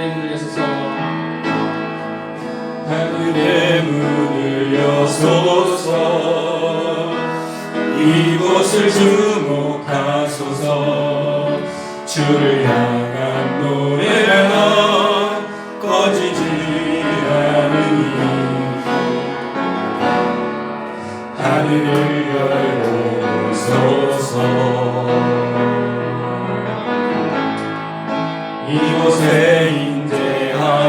문을 여소서. 하늘의 문을 여소서. 이곳을 주목하소서. 주를 향한 노래가 꺼지지 않으니 하늘을 열어소서. 이곳에 임재하소서.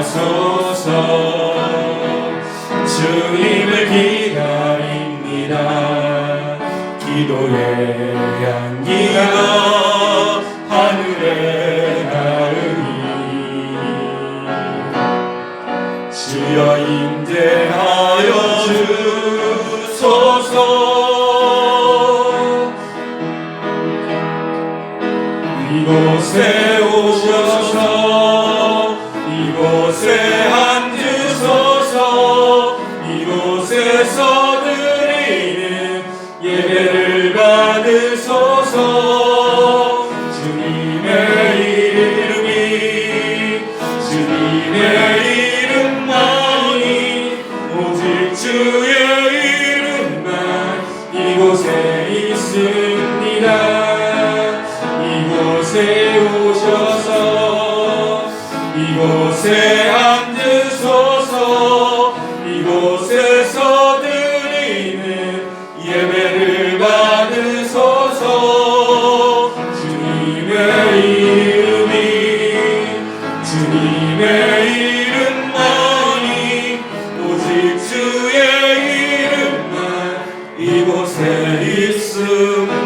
주님을 기다립니다. 기도의 향기가 하늘에 닿으니 주여 임재하여 주소서. 이곳에 오셔서 이곳에 앉으소서. 이곳에서 드리는 예배를 받으소서. 주님의 이름만이 오직 주의 이름만 이곳에 있습니다. 이곳에 오셔서 이곳에 앉으소서. 이곳에서 드리는 예배를 받으소서. 주님의 이름만이 오직 주의 이름만 이곳에 있습니다.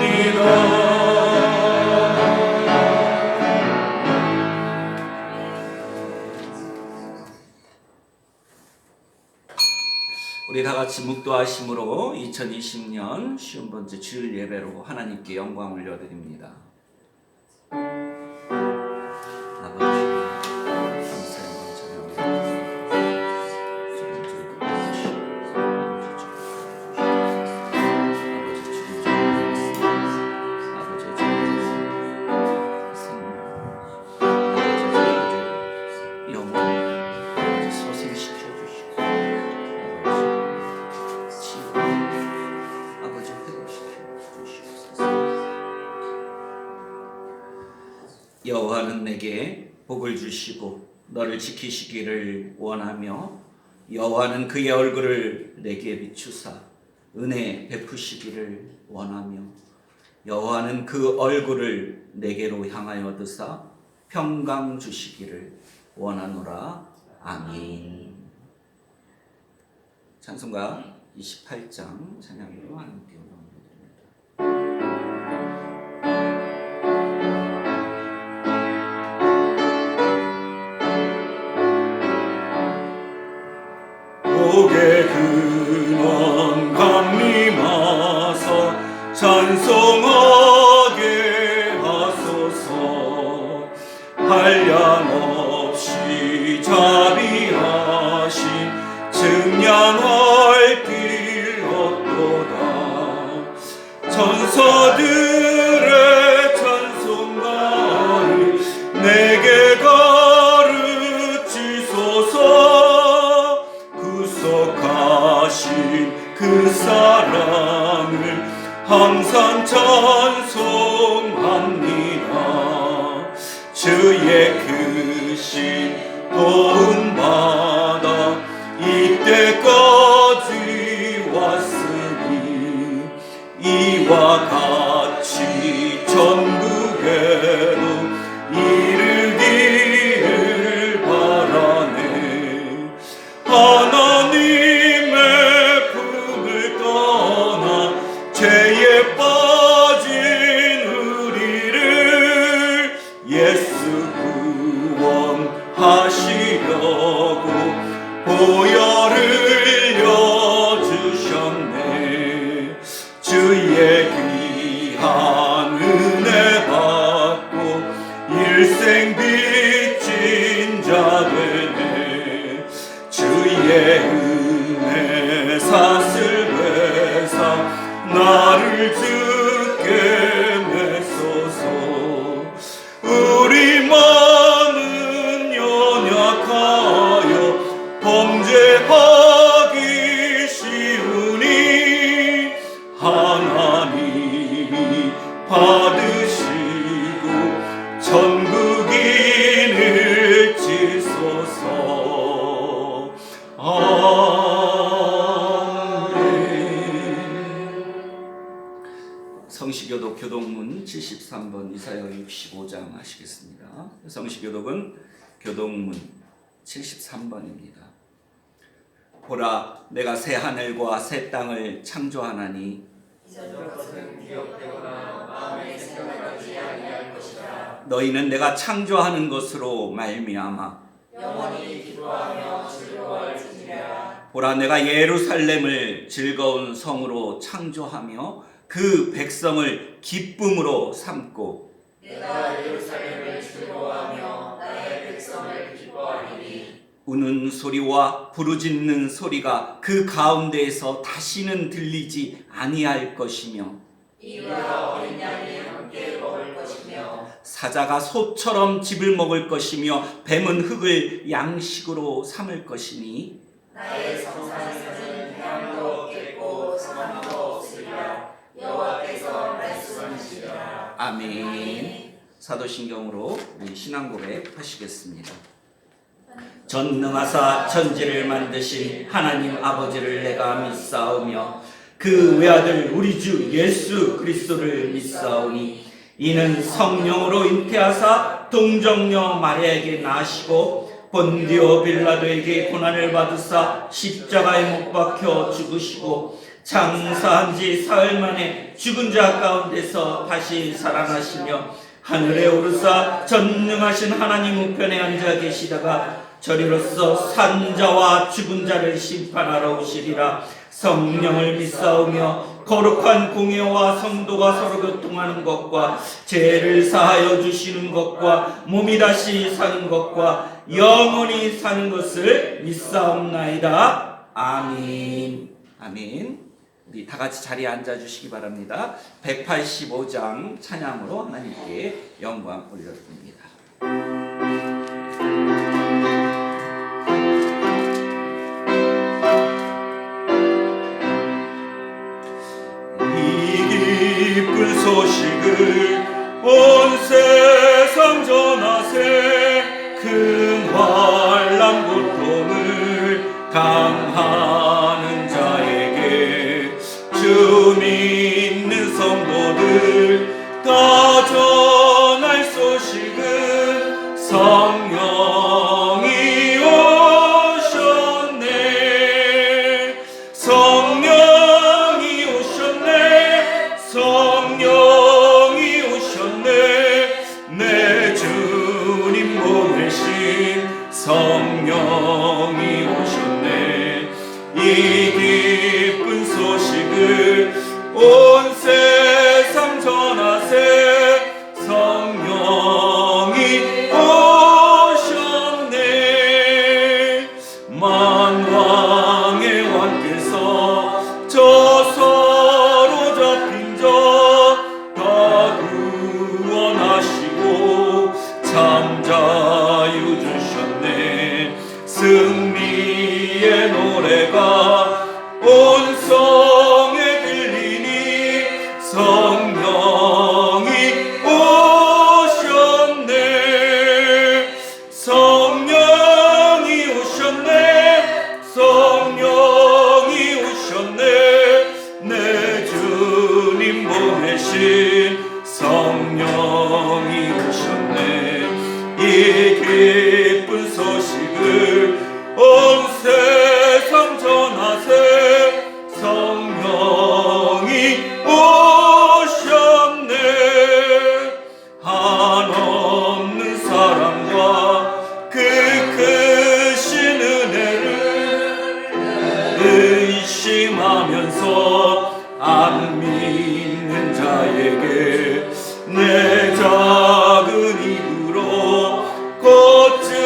우리 다 같이 묵도하심으로 2020년 50번째 주일 예배로 하나님께 영광 올려드립니다. 아버지, 여호와는 내게 복을 주시고 너를 지키시기를 원하며 여호와는 그의 얼굴을 내게 비추사 은혜 베푸시기를 원하며 여호와는 그 얼굴을 내게로 향하여 드사 평강 주시기를 원하노라. 아멘. 찬송가 28장 찬양으로 하나님께 영광 드립니다. 복의 근원 감림하사 찬송하게 하소서. 한량없이 자비하신 증량할 길 없도다. 천사들의 찬송가를 내게 가르치소서. 구속하신 그 사랑을 항상 찬송합니다. 주의 크신 도움받아 이때까지 왔으니 이와 같이 천국에도 이르기를 바라네. 하나님의 품을 떠나 죄에 빠진 우리를 예수 구원하시려고 보혈을 흘려주셨네. 주의 귀한 은혜 받고 일생 빚진 자 되네. 주의 은혜 사슬 회사 나를 주께 메소서. 우리 많은 연약 73번, 이사야 65장 하시겠습니다. 성시교독은 교독문 73번입니다. 보라, 내가 새 하늘과 새 땅을 창조하나니 이전 것은 기억되거나 마음에 생각나지 아니할 것이라. 너희는 내가 창조하는 것으로 말미암아 영원히 기뻐하며 즐거워할지니라. 보라, 내가 예루살렘을 즐거운 성으로 창조하며 그 백성을 기쁨으로 삼고 내가 예루살렘을 즐거워하며 나의 백성을 기뻐하리니 우는 소리와 부르짖는 소리가 그 가운데에서 다시는 들리지 아니할 것이며 이와 어린 양이 함께 먹을 것이며 사자가 소처럼 즙을 먹을 것이며 뱀은 흙을 양식으로 삼을 것이니 나의 성산에서는 해함도 없겠고 상함도 없으리라. 여호와께서 말씀하시리라. 아멘. 사도신경으로 우리 신앙 고백 하시겠습니다. 전능하사 천지를 만드신 하나님 아버지를 내가 믿사오며 그 외아들 우리 주 예수 그리스도를 믿사오니 이는 성령으로 잉태하사 동정녀 마리아에게 나시고 본디오 빌라도에게 고난을 받으사 십자가에 못 박혀 죽으시고 장사한 지 사흘 만에 죽은 자 가운데서 다시 살아나시며 하늘에 오르사 전능하신 하나님 우편에 앉아 계시다가 저리로서 산 자와 죽은 자를 심판하러 오시리라. 성령을 믿사오며 거룩한 공예와 성도가 서로 교통하는 것과 죄를 사하여 주시는 것과 몸이 다시 사는 것과 영원히 사는 것을 믿사옵나이다. 아멘. 아멘. 우리 다 같이 자리에 앉아 주시기 바랍니다. 185장 찬양으로 하나님께 영광 올려드립니다. 기쁜 소식을 온 세상 전하세. 큰 환난 고통을 당하는 자에게 주 믿는 성도들 다 전할 소식은 성령이 오셨네. 성령이 오셨네. 성령이 오셨네. 내 주님 보내신 성령이 오셨네. 이 기쁜 소식을 온 세상 전하세. 성령이 오셨네. 만왕의 왕께서 저 서로 잡힌 자 다 구원하시고 참 자유 주셨네. 승리의 노래가 온 성에 들리니 성령이 오셨네. 성령이 오셨네. 성령이 오셨네. 내 주님 보내신 성령이 오셨네. 이 기쁜 소식을 온 세상 전하세. 성령이 오셨네. 한없는 사랑과 그 크신 은혜를 의심하면서 안 믿는 자에게 내 작은 입으로 꽃을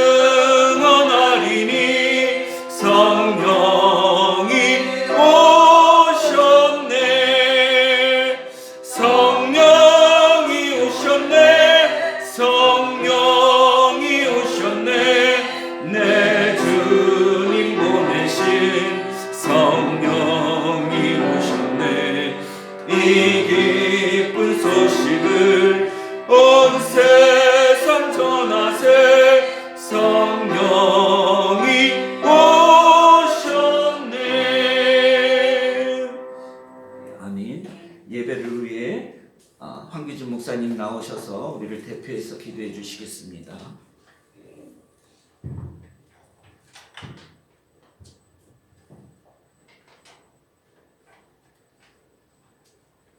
대표해서 기도해 주시겠습니다.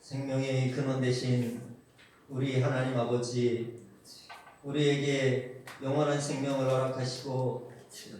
생명의 근원 되신 우리 하나님 아버지, 우리에게 영원한 생명을 허락하시고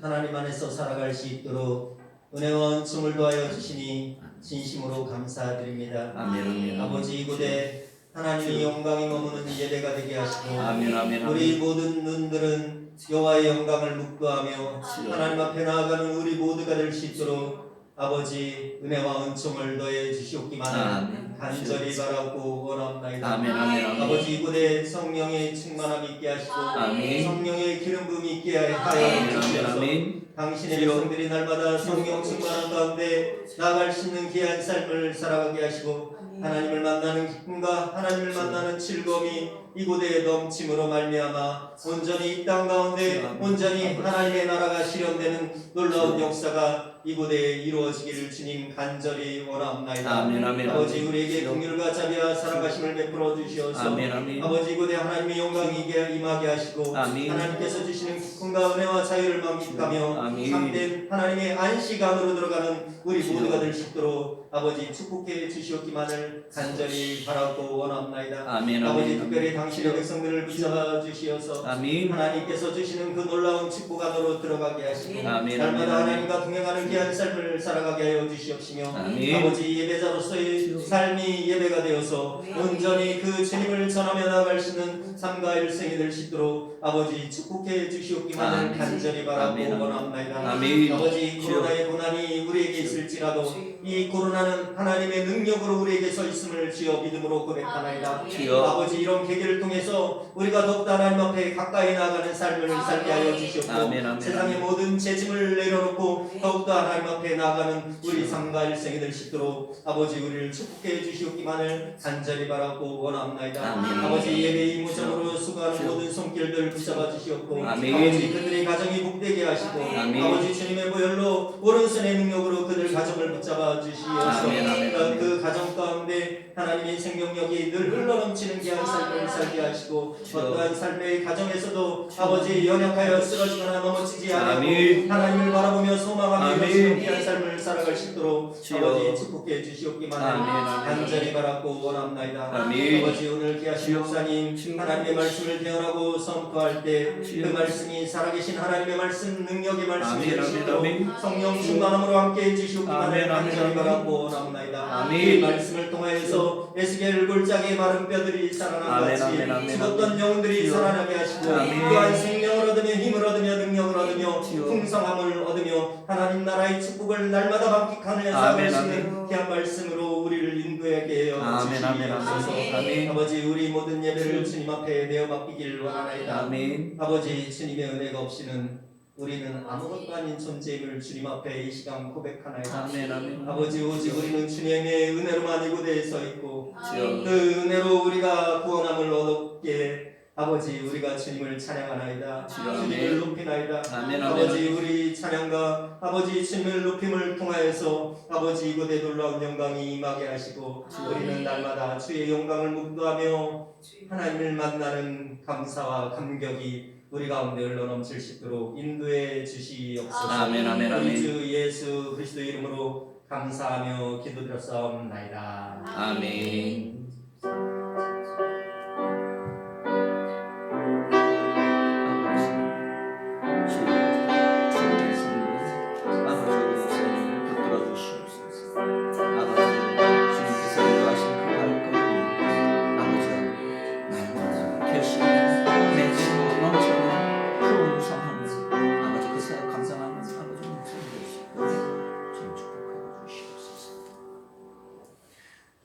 하나님 안에서 살아갈 수 있도록 은혜와 은총을 더하여 주시니 진심으로 감사드립니다. 아멘, 아멘, 아버지, 이곳에 하나님의 영광이 머무는 예배가 되게 하시고 아멘, 아멘, 아멘. 우리 모든 눈들은 여호와의 영광을 묵도하며 하나님 앞에 나아가는 우리 모두가 될 수 있도록 아버지 은혜와 은총을 더해 주시옵기만을 아멘. 간절히 바라고 원합나이다. 아멘, 아멘, 아멘. 아버지, 이곳에 성령의 충만함이 있게 하시고 아멘. 성령의 기름 부음이 있게 하여 아멘, 아멘, 주셔서 아멘. 당신의 백성들이 날마다 성령 충만한 가운데 나아갈 수 있는 귀한 삶을 살아가게 하시고 하나님을 만나는 기쁨과 하나님을 만나는 즐거움이 이곳에 넘침으로 말미암아 온전히 이 땅 가운데 온전히 하나님의 나라가 실현되는 놀라운 역사가 이곳에 이루어지기를 주님 간절히 원합나이다. 아멘, 아멘, 아버지, 아멘. 우리에게 긍휼과 자비와 살아가심을 베풀어 주시어서 아멘, 아멘. 아버지, 이곳에 하나님의 영광이 임하게 하시고 아멘. 하나님께서 주시는 기쁨과 은혜와 자유를 만끽하며 아멘. 참된 하나님의 안식안으로 들어가는 우리 주여. 모두가 될 수 있도록 아버지 축복해 주시옵기만을 간절히 바라고 원합나이다. 아멘, 아버지, 아멘. 특별히 당신의 백성들을 붙잡아 주시어서 아멘. 하나님께서 주시는 그 놀라운 축복 안으로 들어가게 하시고 아멘, 날마다 아멘, 아멘. 하나님과 동행하는 귀한 삶을 살아가게 하여 주시옵시며 아멘. 아버지, 예배자로서의 삶이 예배가 되어서 온전히 그 주님을 전하며 나아갈 수 있는 삶과 일생이 될 수 있도록 아버지 축복해 주시옵기만을 아멘. 간절히 바라고 아멘, 아멘. 원합나이다. 아멘. 아버지, 주여. 코로나의 고난이 우리에게 있을지라도 이 코로나는 하나님의 능력으로 우리에게 서 있음을 주여 믿음으로 고백하나이다. 주여. 아버지, 이런 계기를 통해서 우리가 더욱더 하나님 앞에 가까이 나아가는 삶을 살게 하여 주시옵고 아멘, 아멘. 세상의 모든 죄짐을 내려놓고 더욱더 하나님 앞에 나아가는 우리 삶과 일생이 될 수 있도록 아버지 우리를 축복해 주시옵기만을 간절히 바라고 원합나이다. 아멘. 아버지, 예배 이무점으로 수고하는 주여. 모든 손길들 붙잡아 주시옵고 아멘. 아버지, 그들의 가정이 복되게 하시고 아멘. 아버지, 주님의 보혈로 오른손의 능력으로 그들 가정을 붙잡아 주시어서 아멘, 아멘, 아멘. 그 가정 가운데 하나님의 생명력이 늘 흘러넘치는 귀한 삶을 살게 하시고 주여. 어떠한 삶의 가정에서도 아버지 연약하여 쓰러지거나 넘어지지 않고 아멘. 하나님을 바라보며 소망하며 아멘. 이루어지는 귀한 삶을 살아갈 수 있도록 주여. 아버지 축복해 주시옵기만 아멘, 아멘. 간절히 바라고 원합나이다. 아멘. 아버지, 오늘 귀하신 주여. 목사님 하나님의 말씀을 대언하고 선포할 때 그 주여. 말씀이 살아계신 하나님의 말씀 능력의 말씀이 아멘, 될 수 아멘, 있도록 아멘. 성령 충만함으로 함께 아멘, 해주시옵기만 아멘, 간절히 아멘. 바라고 원합나이다. 아멘. 이 말씀을 통하여서 에스겔 골짜기의 마른 뼈들이 살아난 아멘, 같이 아멘, 아멘, 죽었던 아멘. 영들이 주여. 살아나게 하시고 아멘. 또한 생명을 얻으며 힘을 얻으며 능력을 얻으며 주여. 풍성함을 얻으며 하나님 나라의 축복을 날마다 만끽하는 아멘, 살아갈 수 아멘. 있는 귀한 말씀으로 우리를 인도하게 해요 아멘, 아멘, 주시옵소서. 아멘. 아멘. 아버지, 우리 모든 예배를 주님 앞에 내어 맡기길 원하나이다. 아멘. 아버지, 주님의 은혜가 없이는 우리는 아무것도 아닌 존재임을 주님 앞에 이 시간 고백하나이다. 아멘, 아멘. 아버지, 오직 우리는 주님의 은혜로만 이곳에 서 있고 주여. 그 은혜로 우리가 구원함을 얻었기에 아버지, 우리가 주님을 찬양하나이다. 주여. 주님을 아멘. 높이나이다. 아멘, 아멘. 아버지, 우리 찬양과 아버지 주님을 높임을 통하여서 아버지 이곳에 놀라운 영광이 임하게 하시고 우리는 날마다 주의 영광을 묵도하며 하나님을 만나는 감사와 감격이 우리 가운데 흘러넘칠 수 있도록 인도해 주시옵소서. 아멘, 아멘, 아멘. 우리 주 예수 그리스도 이름으로 감사하며 기도드렸사옵나이다. 아멘.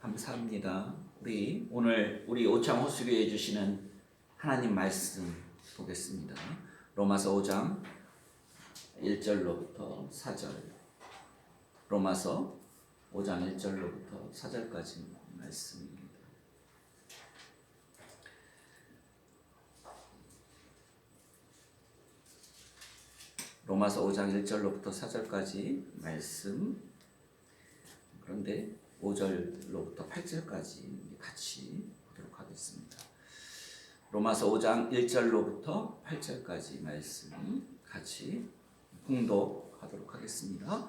감사합니다. 우리 오창 호수교에 주시는 하나님 말씀 보겠습니다. 로마서 5장 1절로부터 4절. 로마서 5장 1절로부터 4절까지 말씀입니다. 로마서 5장 1절로부터 4절까지 말씀. 그런데 5절로부터 8절까지 같이 보도록 하겠습니다. 로마서 5장 1절로부터 8절까지 말씀 같이 봉독하도록 하겠습니다.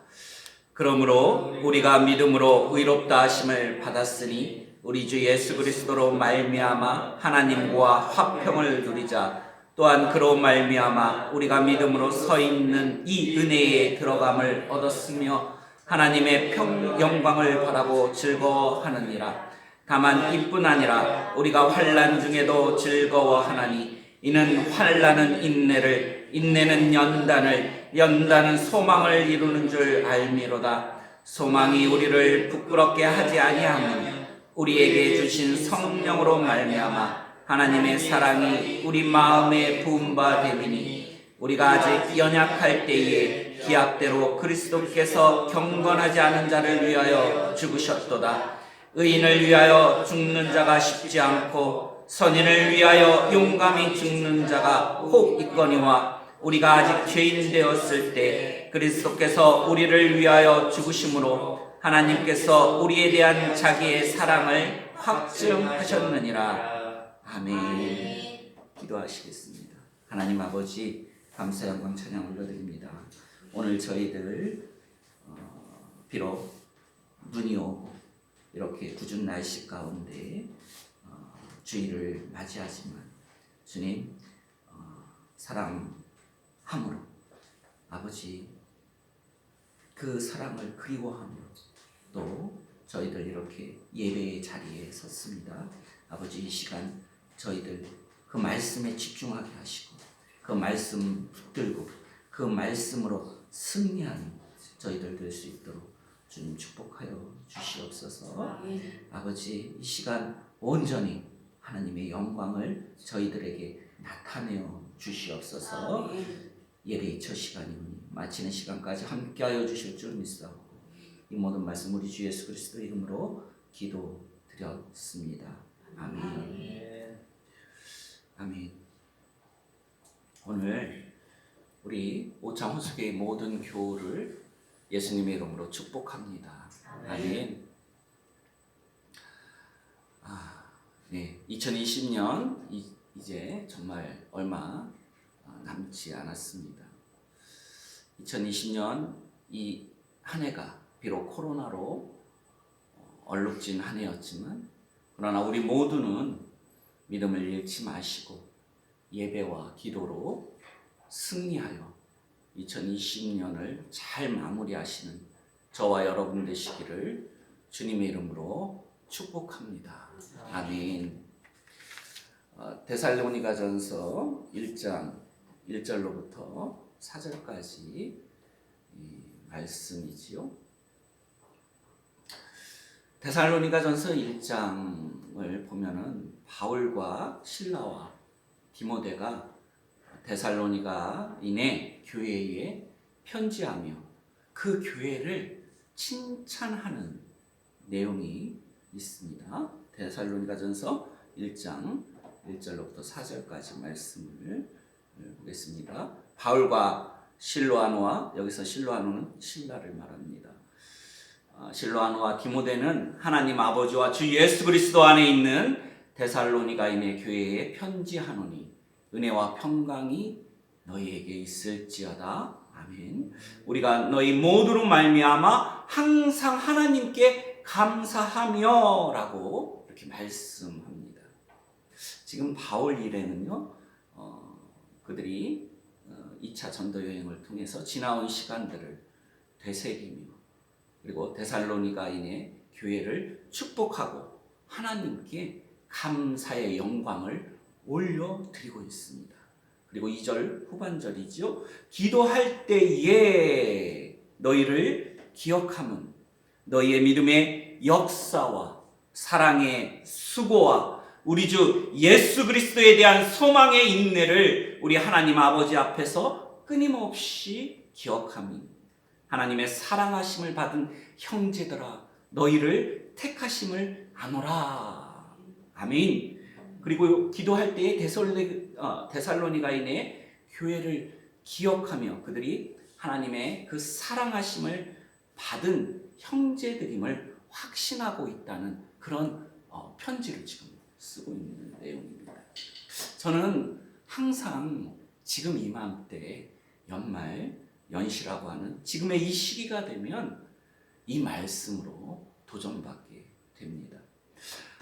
그러므로 우리가 믿음으로 의롭다 하심을 받았으니 우리 주 예수 그리스도로 말미암아 하나님과 화평을 누리자. 또한 그로 말미암아 우리가 믿음으로 서 있는 이 은혜에 들어감을 얻었으며 하나님의 영광을 바라고 즐거워하느니라. 다만 이뿐 아니라 우리가 환난 중에도 즐거워하나니 이는 환난은 인내를, 인내는 연단을, 연단은 소망을 이루는 줄 알미로다. 소망이 우리를 부끄럽게 하지 아니하면 우리에게 주신 성령으로 말미암아 하나님의 사랑이 우리 마음에 부은 바 되리니 우리가 아직 연약할 때에 기약대로 그리스도께서 경건하지 않은 자를 위하여 죽으셨도다. 의인을 위하여 죽는 자가 쉽지 않고 선인을 위하여 용감히 죽는 자가 혹 있거니와 우리가 아직 죄인 되었을 때 그리스도께서 우리를 위하여 죽으심으로 하나님께서 우리에 대한 자기의 사랑을 확증하셨느니라. 아멘. 기도하시겠습니다. 하나님 아버지, 감사 영광 찬양 올려드립니다. 오늘 저희들 비록 눈이 오고 이렇게 궂은 날씨 가운데 주일을 맞이하지만 주님 사랑함으로 아버지 그 사랑을 그리워하며 또 저희들 이렇게 예배의 자리에 섰습니다. 아버지 이 시간 저희들 그 말씀에 집중하게 하시고 그 말씀 붙들고 그 말씀으로 승리하는 저희들 될 수 있도록 주님 축복하여 주시옵소서. 아버지 이 시간 온전히 하나님의 영광을 저희들에게 나타내어 주시옵소서. 예배의 첫 시간이니 마치는 시간까지 함께하여 주실 줄 믿사오고 이 모든 말씀 우리 주 예수 그리스도 이름으로 기도드렸습니다. 아멘. 아멘. 오늘 우리 오창 호수교의 모든 교우를 예수님의 이름으로 축복합니다. 아멘. 네, 2020년 이제 정말 얼마 남지 않았습니다. 2020년 이 한 해가 비록 코로나로 얼룩진 한 해였지만 그러나 우리 모두는 믿음을 잃지 마시고 예배와 기도로 승리하여 2020년을 잘 마무리하시는 저와 여러분 되시기를 주님의 이름으로 축복합니다. 아멘. 데살로니가전서 1장 1절로부터 4절까지 말씀이지요. 데살로니가전서 1장을 보면은 바울과 실라와 디모데가 데살로니가인의 교회에 편지하며 그 교회를 칭찬하는 내용이 있습니다. 데살로니가전서 1장 1절로부터 4절까지 말씀을 보겠습니다. 바울과 실로아노와, 여기서 실로아노는 신라를 말합니다. 실로아노와 디모데는 하나님 아버지와 주 예수 그리스도 안에 있는 데살로니가인의 교회에 편지하노니 은혜와 평강이 너희에게 있을지어다. 아멘. 우리가 너희 모두로 말미암아 항상 하나님께 감사하며 라고 이렇게 말씀합니다. 지금 바울 일에는요, 그들이 2차 전도 여행을 통해서 지나온 시간들을 되새기며 그리고 데살로니가인의 교회를 축복하고 하나님께 감사의 영광을 올려드리고 있습니다. 그리고 2절 후반절이죠. 기도할 때에 너희를 기억하면 너희의 믿음의 역사와 사랑의 수고와 우리 주 예수 그리스도에 대한 소망의 인내를 우리 하나님 아버지 앞에서 끊임없이 기억하며 하나님의 사랑하심을 받은 형제들아 너희를 택하심을 아노라. 아멘. 그리고 기도할 때에 데살로니가인의 교회를 기억하며 그들이 하나님의 그 사랑하심을 받은 형제들임을 확신하고 있다는 그런 편지를 지금 쓰고 있는 내용입니다. 저는 항상 지금 이맘때 연말, 연시라고 하는 지금의 이 시기가 되면 이 말씀으로 도전받게 됩니다.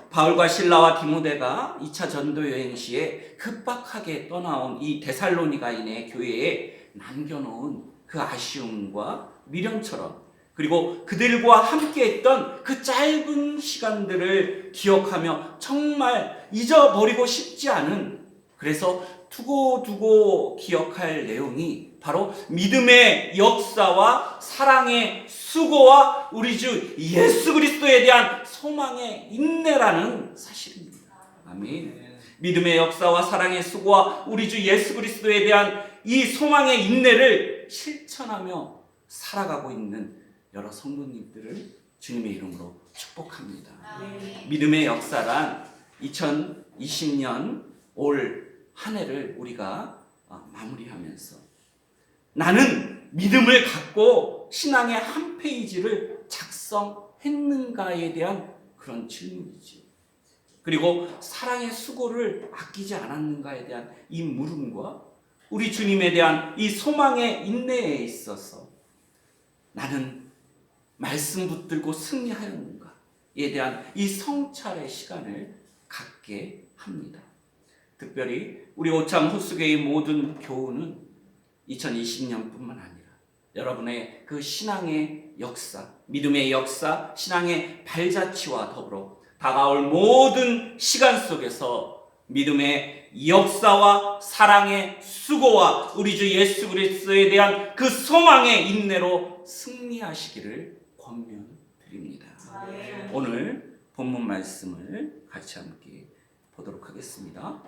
바울과 실라와 디모데가 2차 전도 여행 시에 급박하게 떠나온 이 데살로니가인의 교회에 남겨놓은 그 아쉬움과 미련처럼, 그리고 그들과 함께했던 그 짧은 시간들을 기억하며 정말 잊어버리고 싶지 않은, 그래서 두고두고 기억할 내용이 바로 믿음의 역사와 사랑의 수고와 우리 주 예수 그리스도에 대한 소망의 인내라는 사실입니다. 아멘. 믿음의 역사와 사랑의 수고와 우리 주 예수 그리스도에 대한 이 소망의 인내를 실천하며 살아가고 있는 여러 성도님들을 주님의 이름으로 축복합니다. 믿음의 역사란 2020년 올 한 해를 우리가 마무리하면서 나는 믿음을 갖고 신앙의 한 페이지를 작성했는가에 대한 그런 질문이지. 그리고 사랑의 수고를 아끼지 않았는가에 대한 이 물음과 우리 주님에 대한 이 소망의 인내에 있어서 나는 말씀 붙들고 승리하였는가에 대한 이 성찰의 시간을 갖게 합니다. 특별히 우리 오창 호수교의 모든 교우는 2020년뿐만 아니라 여러분의 그 신앙의 역사, 믿음의 역사, 신앙의 발자취와 더불어 다가올 모든 시간 속에서 믿음의 역사와 사랑의 수고와 우리 주 예수 그리스도에 대한 그 소망의 인내로 승리하시기를 권면드립니다. 오늘 본문 말씀을 같이 함께 보도록 하겠습니다.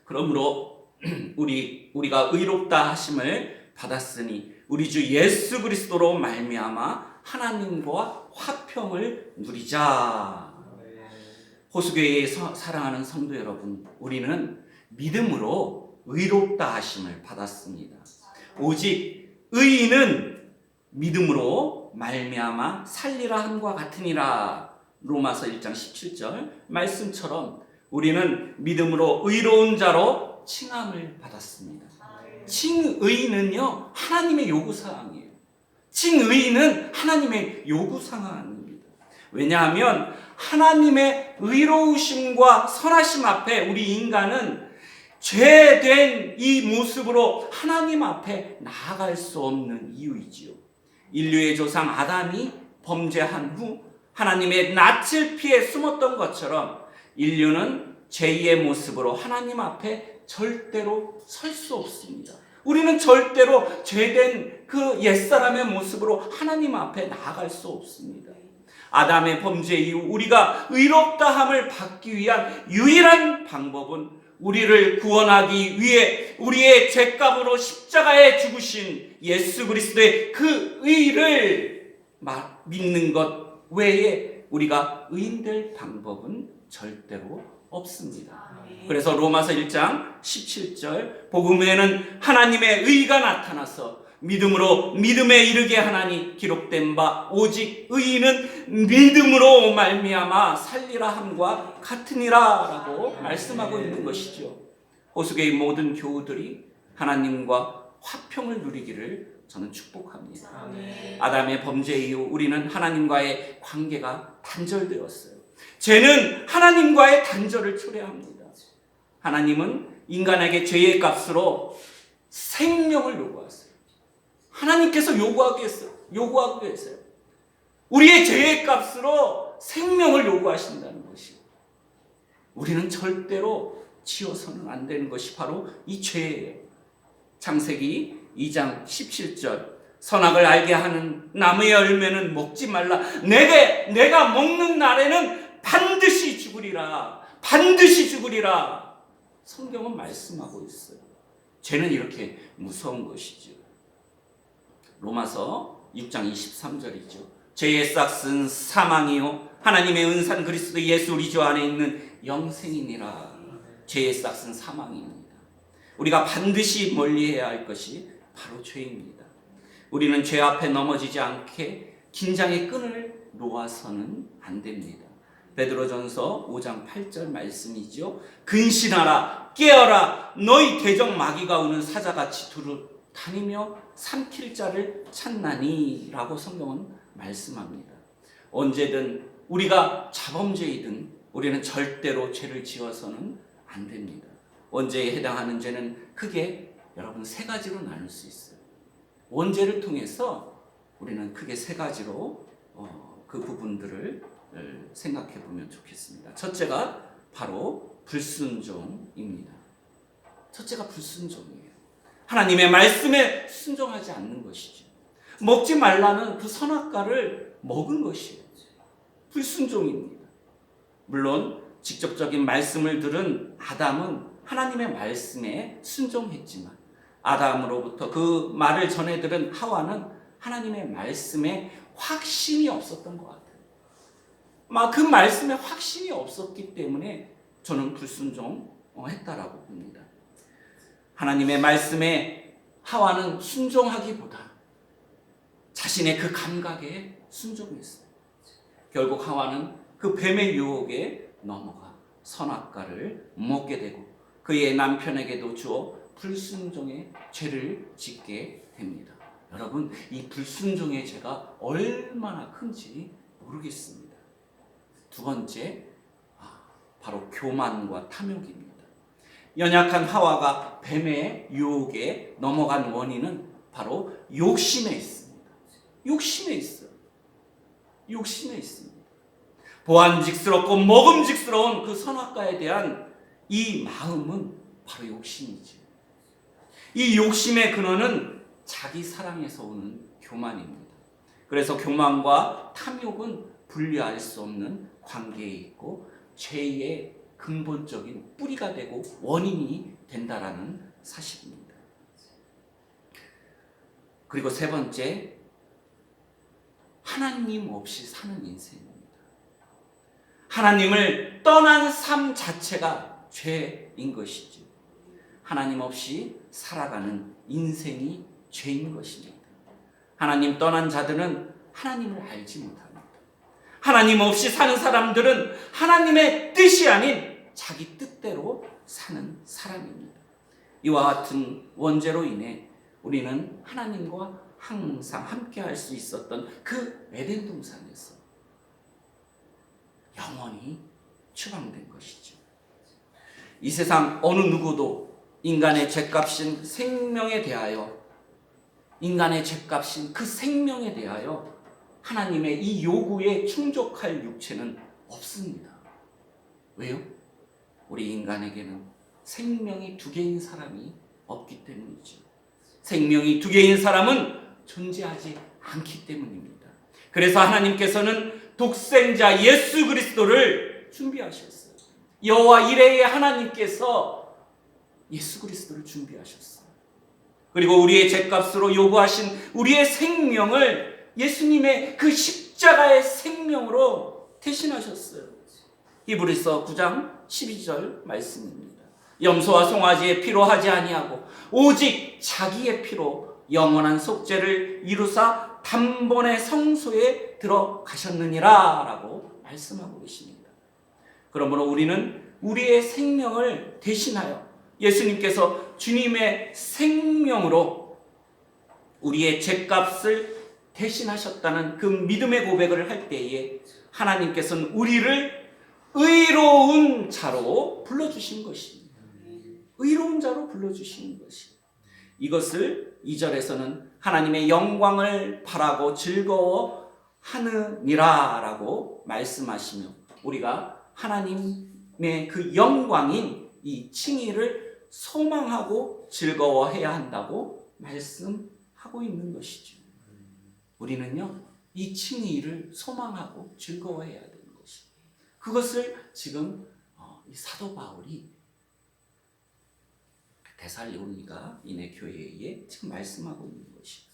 그러므로 우리가 의롭다 하심을 받았으니 우리 주 예수 그리스도로 말미암아 하나님과 화평을 누리자. 호수교회에 사랑하는 성도 여러분, 우리는 믿음으로 의롭다 하심을 받았습니다. 오직 의인은 믿음으로 말미암아 살리라 함과 같으니라. 로마서 1장 17절 말씀처럼 우리는 믿음으로 의로운 자로 칭함을 받았습니다. 칭의는요, 하나님의 요구사항이에요. 칭의는 하나님의 요구사항입니다. 왜냐하면 하나님의 의로우심과 선하심 앞에 우리 인간은 죄된 이 모습으로 하나님 앞에 나아갈 수 없는 이유이지요. 인류의 조상 아담이 범죄한 후 하나님의 낯을 피해 숨었던 것처럼 인류는 제2의 모습으로 하나님 앞에 절대로 설 수 없습니다. 우리는 절대로 죄된 그 옛사람의 모습으로 하나님 앞에 나아갈 수 없습니다. 아담의 범죄 이후 우리가 의롭다함을 받기 위한 유일한 방법은 우리를 구원하기 위해 우리의 죄값으로 십자가에 죽으신 예수 그리스도의 그 의를 믿는 것 외에 우리가 의인될 방법은 절대로 없습니다. 그래서 로마서 1장 17절 복음에는 하나님의 의가 나타나서 믿음으로 믿음에 이르게 하나니 기록된 바 오직 의인은 믿음으로 말미암아 살리라 함과 같으니라 라고 말씀하고 있는 것이죠. 호수교의 모든 교우들이 하나님과 화평을 누리기를 저는 축복합니다. 아담의 범죄 이후 우리는 하나님과의 관계가 단절되었어요. 죄는 하나님과의 단절을 초래합니다. 하나님은 인간에게 죄의 값으로 생명을 요구하세요. 하나님께서 요구하고 계세요. 우리의 죄의 값으로 생명을 요구하신다는 것이요. 우리는 절대로 지어서는 안 되는 것이 바로 이 죄예요. 창세기 2장 17절 선악을 알게 하는 나무의 열매는 먹지 말라. 내가 먹는 날에는 반드시 죽으리라. 반드시 죽으리라. 성경은 말씀하고 있어요. 죄는 이렇게 무서운 것이죠. 로마서 6장 23절이죠. 죄의 싹은 사망이요 하나님의 은산 그리스도 예수 우리 주 안에 있는 영생이니라. 죄의 싹은 사망입니다. 우리가 반드시 멀리해야 할 것이 바로 죄입니다. 우리는 죄 앞에 넘어지지 않게 긴장의 끈을 놓아서는 안 됩니다. 베드로전서 5장 8절 말씀이죠. 근신하라 깨어라 너희 대적 마귀가 오는 사자같이 두루 다니며 삼킬 자를 찾나니 라고 성경은 말씀합니다. 언제든 우리가 자범죄이든 우리는 절대로 죄를 지어서는 안 됩니다. 원죄에 해당하는 죄는 크게 여러분 세 가지로 나눌 수 있어요. 원죄를 통해서 우리는 크게 세 가지로 그 부분들을 생각해 보면 좋겠습니다. 첫째가 바로 불순종입니다. 첫째가 불순종이에요. 하나님의 말씀에 순종하지 않는 것이죠. 먹지 말라는 그 선악과를 먹은 것이에요. 불순종입니다. 물론 직접적인 말씀을 들은 아담은 하나님의 말씀에 순종했지만 아담으로부터 그 말을 전해 들은 하와는 하나님의 말씀에 확신이 없었던 것 같아요. 그 말씀에 확신이 없었기 때문에 저는 불순종했다라고 봅니다. 하나님의 말씀에 하와는 순종하기보다 자신의 그 감각에 순종했어요. 결국 하와는 그 뱀의 유혹에 넘어가 선악과를 먹게 되고 그의 남편에게도 주어 불순종의 죄를 짓게 됩니다. 여러분, 이 불순종의 죄가 얼마나 큰지 모르겠습니다. 두 번째, 바로 교만과 탐욕입니다. 연약한 하와가 뱀의 유혹에 넘어간 원인은 바로 욕심에 있습니다. 욕심에 있어요. 욕심에 있습니다. 보안직스럽고 먹음직스러운 그 선악과에 대한 이 마음은 바로 욕심이지. 이 욕심의 근원은 자기 사랑에서 오는 교만입니다. 그래서 교만과 탐욕은 분리할 수 없는 관계에 있고 죄의 근본적인 뿌리가 되고 원인이 된다라는 사실입니다. 그리고 세 번째, 하나님 없이 사는 인생입니다. 하나님을 떠난 삶 자체가 죄인 것이죠. 하나님 없이 살아가는 인생이 죄인 것입니다. 하나님 떠난 자들은 하나님을 알지 못합니다. 하나님 없이 사는 사람들은 하나님의 뜻이 아닌 자기 뜻대로 사는 사람입니다. 이와 같은 원죄로 인해 우리는 하나님과 항상 함께 할 수 있었던 그 에덴 동산에서 영원히 추방된 것이죠. 이 세상 어느 누구도 인간의 죄값인 생명에 대하여, 인간의 죄값인 그 생명에 대하여 하나님의 이 요구에 충족할 육체는 없습니다. 왜요? 우리 인간에게는 생명이 두 개인 사람이 없기 때문이죠. 생명이 두 개인 사람은 존재하지 않기 때문입니다. 그래서 하나님께서는 독생자 예수 그리스도를 준비하셨어요. 여호와 이레의 하나님께서 예수 그리스도를 준비하셨어요. 그리고 우리의 죄값으로 요구하신 우리의 생명을 예수님의 그 십자가의 생명으로 대신하셨어요. 히브리서 9장 12절 말씀입니다. 염소와 송아지의 피로 하지 아니하고 오직 자기의 피로 영원한 속죄를 이루사 단번에 성소에 들어가셨느니라 라고 말씀하고 계십니다. 그러므로 우리는 우리의 생명을 대신하여 예수님께서 주님의 생명으로 우리의 죄값을 대신하셨다는 그 믿음의 고백을 할 때에 하나님께서는 우리를 의로운 자로 불러주신 것입니다. 의로운 자로 불러주신 것입니다. 이것을 2절에서는 하나님의 영광을 바라고 즐거워하느니라 라고 말씀하시며 우리가 하나님의 그 영광인 이 칭의를 소망하고 즐거워해야 한다고 말씀하고 있는 것이죠. 우리는요, 이 칭의를 소망하고 즐거워해야 되는 것입니다. 그것을 지금 이 사도 바울이 데살로니가 인해 교회에 지금 말씀하고 있는 것이죠.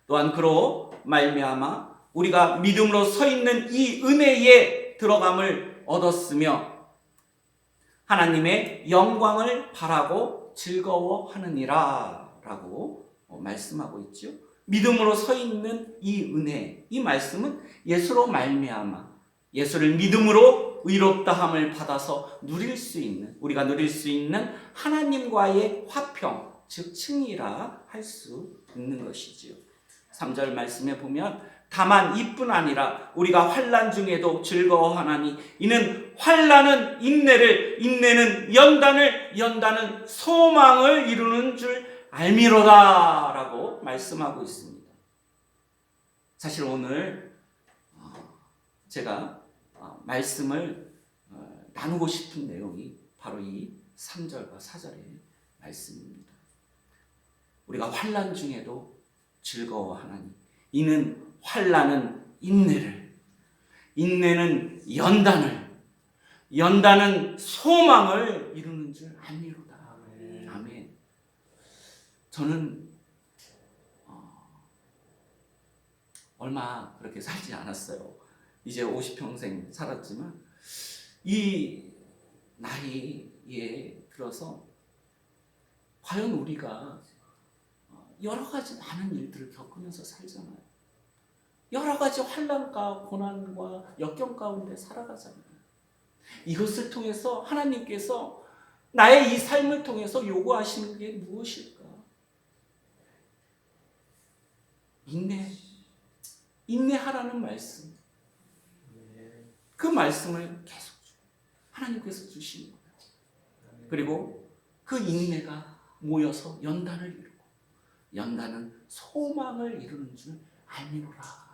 또한 그로 말미암아 우리가 믿음으로 서 있는 이 은혜에 들어감을 얻었으며 하나님의 영광을 바라고 즐거워하느니라 라고 말씀하고 있죠. 믿음으로 서 있는 이 은혜, 이 말씀은 예수로 말미암아 예수를 믿음으로 의롭다함을 받아서 누릴 수 있는, 우리가 누릴 수 있는 하나님과의 화평, 즉 칭의라 할 수 있는 것이지요. 3절 말씀에 보면 다만 이뿐 아니라 우리가 환난 중에도 즐거워하나니 이는 환난은 인내를, 인내는 연단을, 연단은 소망을 이루는 줄 알미로다 라고 말씀하고 있습니다. 사실 오늘 제가 말씀을 나누고 싶은 내용이 바로 이 3절과 4절의 말씀입니다. 우리가 환난 중에도 즐거워하나니 이는 환난은 인내를, 인내는 연단을, 연단은 소망을 이루는 줄 알미로다. 아멘. 저는 얼마 그렇게 살지 않았어요. 이제 50평생 살았지만 이 나이에 들어서 과연 우리가 여러 가지 많은 일들을 겪으면서 살잖아요. 여러 가지 환난과 고난과 역경 가운데 살아가잖아요. 이것을 통해서 하나님께서 나의 이 삶을 통해서 요구하시는 게 무엇일까? 인내하라는 말씀. 그 말씀을 계속 하나님께서 주시는 거예요. 그리고 그 인내가 모여서 연단을 이루고 연단은 소망을 이루는 줄 알미노라.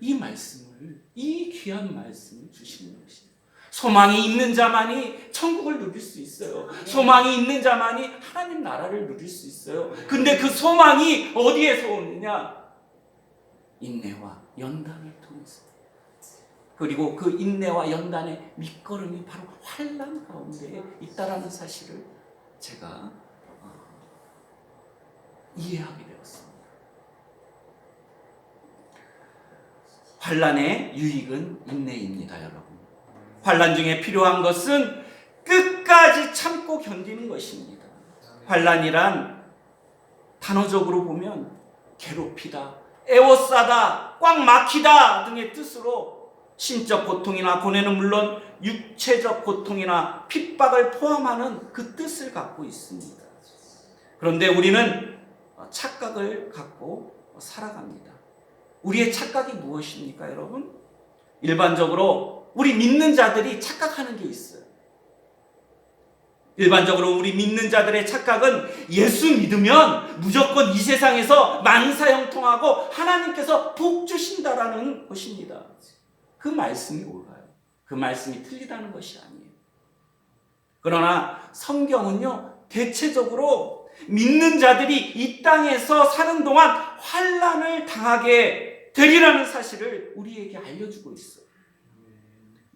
이 말씀을, 이 귀한 말씀을 주시는 것이에요. 소망이 있는 자만이 천국을 누릴 수 있어요. 소망이 있는 자만이 하나님 나라를 누릴 수 있어요. 근데 그 소망이 어디에서 오느냐? 인내와 연단을 통해서. 그리고 그 인내와 연단의 밑거름이 바로 환난 가운데 있다라는 사실을 제가 이해하게 되었습니다. 환난의 유익은 인내입니다, 여러분. 환난 중에 필요한 것은 끝까지 참고 견디는 것입니다. 환난이란 단어적으로 보면 괴롭히다, 애워싸다, 꽉 막히다 등의 뜻으로 신적 고통이나 고뇌는 물론 육체적 고통이나 핍박을 포함하는 그 뜻을 갖고 있습니다. 그런데 우리는 착각을 갖고 살아갑니다. 우리의 착각이 무엇입니까, 여러분? 일반적으로 우리 믿는 자들이 착각하는 게 있어요. 일반적으로 우리 믿는 자들의 착각은 예수 믿으면 무조건 이 세상에서 만사형통하고 하나님께서 복 주신다라는 것입니다. 그 말씀이 옳아요. 그 말씀이 틀리다는 것이 아니에요. 그러나 성경은요, 대체적으로 믿는 자들이 이 땅에서 사는 동안 환난을 당하게 되리라는 사실을 우리에게 알려주고 있어요.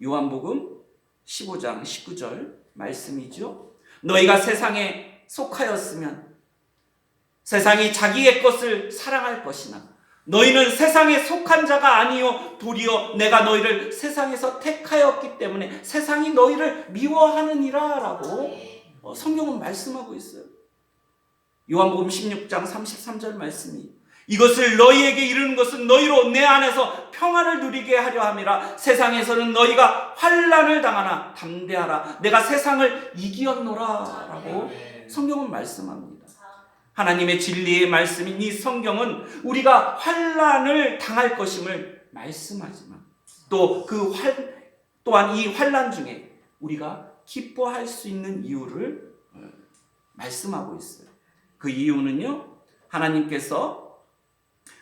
요한복음 15장 19절 말씀이죠. 너희가 세상에 속하였으면 세상이 자기의 것을 사랑할 것이나 너희는 세상에 속한 자가 아니요 도리어 내가 너희를 세상에서 택하였기 때문에 세상이 너희를 미워하느니라 라고 성경은 말씀하고 있어요. 요한복음 16장 33절 말씀이 이것을 너희에게 이르는 것은 너희로 내 안에서 평안을 누리게 하려 함이라. 세상에서는 너희가 환난을 당하나 담대하라 내가 세상을 이기었노라 라고 성경은 말씀합니다. 하나님의 진리의 말씀인 이 성경은 우리가 환난을 당할 것임을 말씀하지만 또한 이 환난 중에 우리가 기뻐할 수 있는 이유를 말씀하고 있어요. 그 이유는요, 하나님께서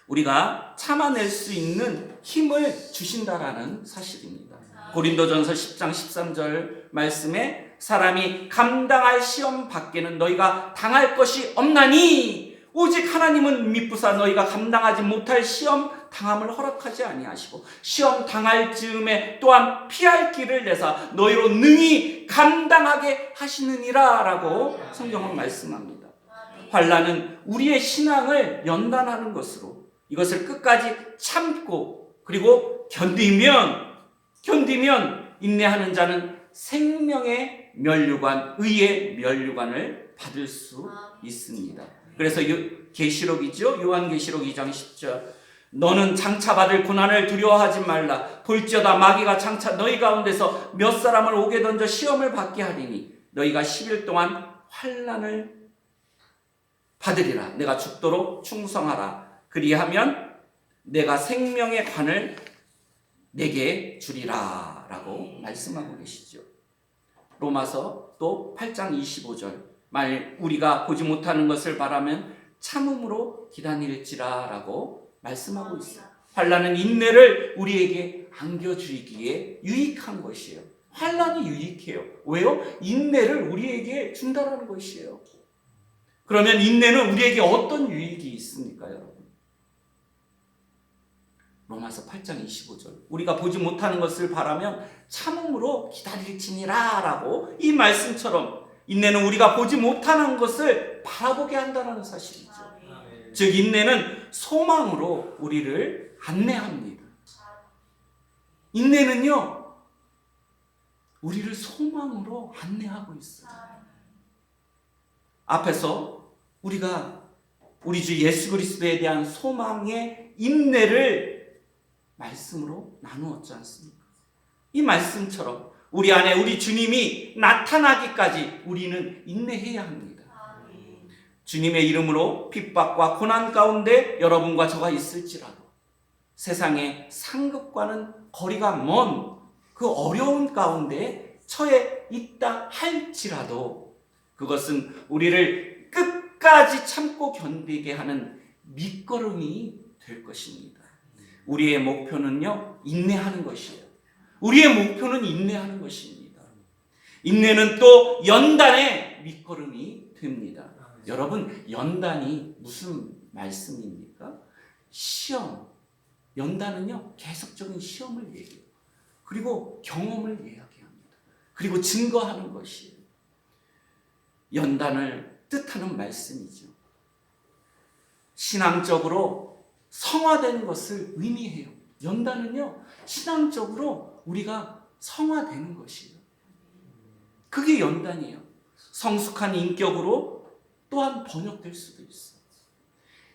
우리가 참아낼 수 있는 힘을 주신다라는 사실입니다. 고린도전서 10장 13절 말씀에 사람이 감당할 시험 밖에는 너희가 당할 것이 없나니 오직 하나님은 미쁘사 너희가 감당하지 못할 시험 당함을 허락하지 아니하시고 시험 당할 즈음에 또한 피할 길을 내사 너희로 능히 감당하게 하시느니라 라고 성경은 말씀합니다. 환난은 우리의 신앙을 연단하는 것으로 이것을 끝까지 참고 그리고 견디면 인내하는 자는 생명의 면류관, 의의 면류관을 받을 수 있습니다. 그래서 계시록이죠. 요한계시록 2장 10절 너는 장차받을 고난을 두려워하지 말라. 볼지어다 마귀가 장차 너희 가운데서 몇 사람을 옥에 던져 시험을 받게 하리니 너희가 10일 동안 환난을 받으리라. 내가 죽도록 충성하라. 그리하면 내가 생명의 관을 내게 주리라 라고 말씀하고 계시죠. 로마서 또 8장 25절 만일 우리가 보지 못하는 것을 바라면 참음으로 기다릴지라 라고 말씀하고 있어요. 환난은 인내를 우리에게 안겨주기에 유익한 것이에요. 환난이 유익해요. 왜요? 인내를 우리에게 준다라는 것이에요. 그러면 인내는 우리에게 어떤 유익이 있습니까, 여러분? 로마서 8장 25절 우리가 보지 못하는 것을 바라면 참음으로 기다릴지니라 라고 이 말씀처럼 인내는 우리가 보지 못하는 것을 바라보게 한다는 사실이죠. 즉 인내는 소망으로 우리를 안내합니다. 인내는요 우리를 소망으로 안내하고 있어요. 앞에서 우리가 우리 주 예수 그리스도에 대한 소망의 인내를 말씀으로 나누었지 않습니까? 이 말씀처럼 우리 안에 우리 주님이 나타나기까지 우리는 인내해야 합니다. 주님의 이름으로 핍박과 고난 가운데 여러분과 저가 있을지라도 세상의 상급과는 거리가 먼 그 어려운 가운데 처해 있다 할지라도 그것은 우리를 끝까지 참고 견디게 하는 밑거름이 될 것입니다. 우리의 목표는요 인내하는 것이에요. 우리의 목표는 인내하는 것입니다. 인내는 또 연단의 밑거름이 됩니다. 여러분 연단이 무슨 말씀입니까? 시험. 연단은요 계속적인 시험을 얘기해요. 그리고 경험을 이야기합니다. 그리고 증거하는 것이에요. 연단을 뜻하는 말씀이죠. 신앙적으로 성화된 것을 의미해요. 연단은요 신앙적으로 우리가 성화되는 것이에요. 그게 연단이에요. 성숙한 인격으로 또한 번역될 수도 있어요.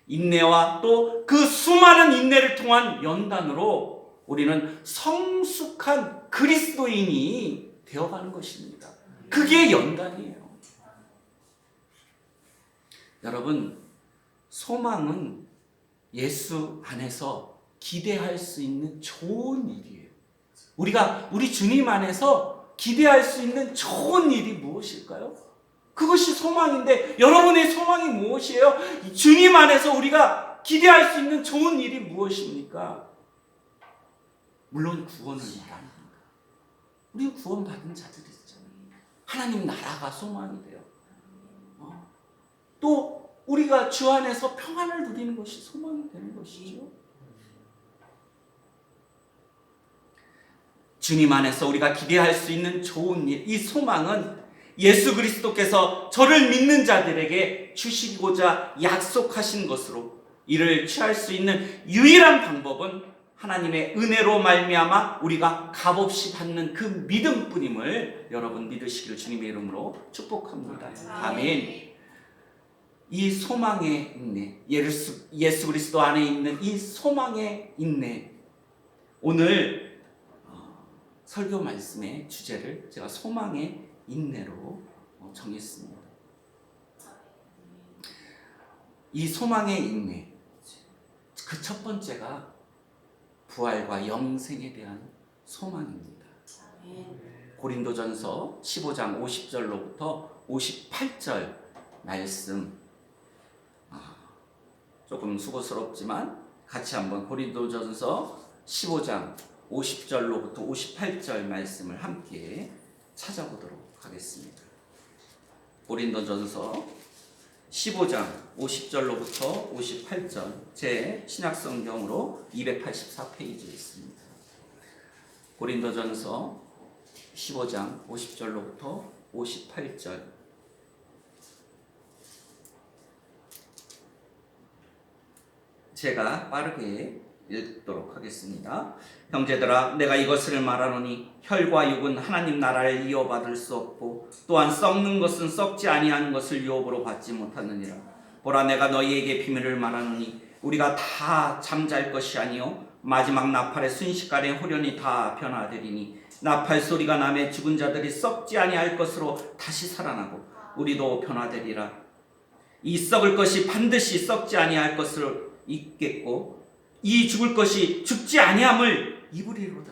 인내와 또 그 수많은 인내를 통한 연단으로 우리는 성숙한 그리스도인이 되어가는 것입니다. 그게 연단이에요. 여러분, 소망은 예수 안에서 기대할 수 있는 좋은 일이에요. 우리가 우리 주님 안에서 기대할 수 있는 좋은 일이 무엇일까요? 그것이 소망인데 여러분의 소망이 무엇이에요? 주님 안에서 우리가 기대할 수 있는 좋은 일이 무엇입니까? 물론 구원을 말합니다. 우리 구원받은 자들이잖아요. 하나님 나라가 소망이 돼요. 또 우리가 주 안에서 평안을 누리는 것이 소망이 되는 것이죠. 주님 안에서 우리가 기대할 수 있는 좋은 일, 이 소망은 예수 그리스도께서 저를 믿는 자들에게 주시고자 약속하신 것으로 이를 취할 수 있는 유일한 방법은 하나님의 은혜로 말미암아 우리가 값없이 받는 그 믿음뿐임을 여러분 믿으시길 주님의 이름으로 축복합니다. 아멘. 이 소망의 인내, 예수 그리스도 안에 있는 이 소망의 인내, 오늘 설교 말씀의 주제를 제가 소망의 인내로 정했습니다. 이 소망의 인내, 그 첫 번째가 부활과 영생에 대한 소망입니다. 고린도전서 15장 50절로부터 58절 말씀, 조금 수고스럽지만 같이 한번 고린도전서 15장 50절로부터 58절 말씀을 함께 찾아보도록 하겠습니다. 고린도전서 15장 50절로부터 58절 제 신약성경으로 284페이지에 있습니다. 고린도전서 15장 50절로부터 58절 제가 빠르게 읽도록 하겠습니다. 형제들아, 내가 이것을 말하노니 혈과 육은 하나님 나라를 이어받을 수 없고 또한 썩는 것은 썩지 아니하는 것을 유업으로 받지 못하느니라. 보라, 내가 너희에게 비밀을 말하노니 우리가 다 잠잘 것이 아니요 마지막 나팔의 순식간에 호련히 다 변화되리니 나팔 소리가 나매 죽은 자들이 썩지 아니할 것으로 다시 살아나고 우리도 변화되리라. 이 썩을 것이 반드시 썩지 아니할 것을 잊겠고 이 죽을 것이 죽지 아니함을 입으리로다.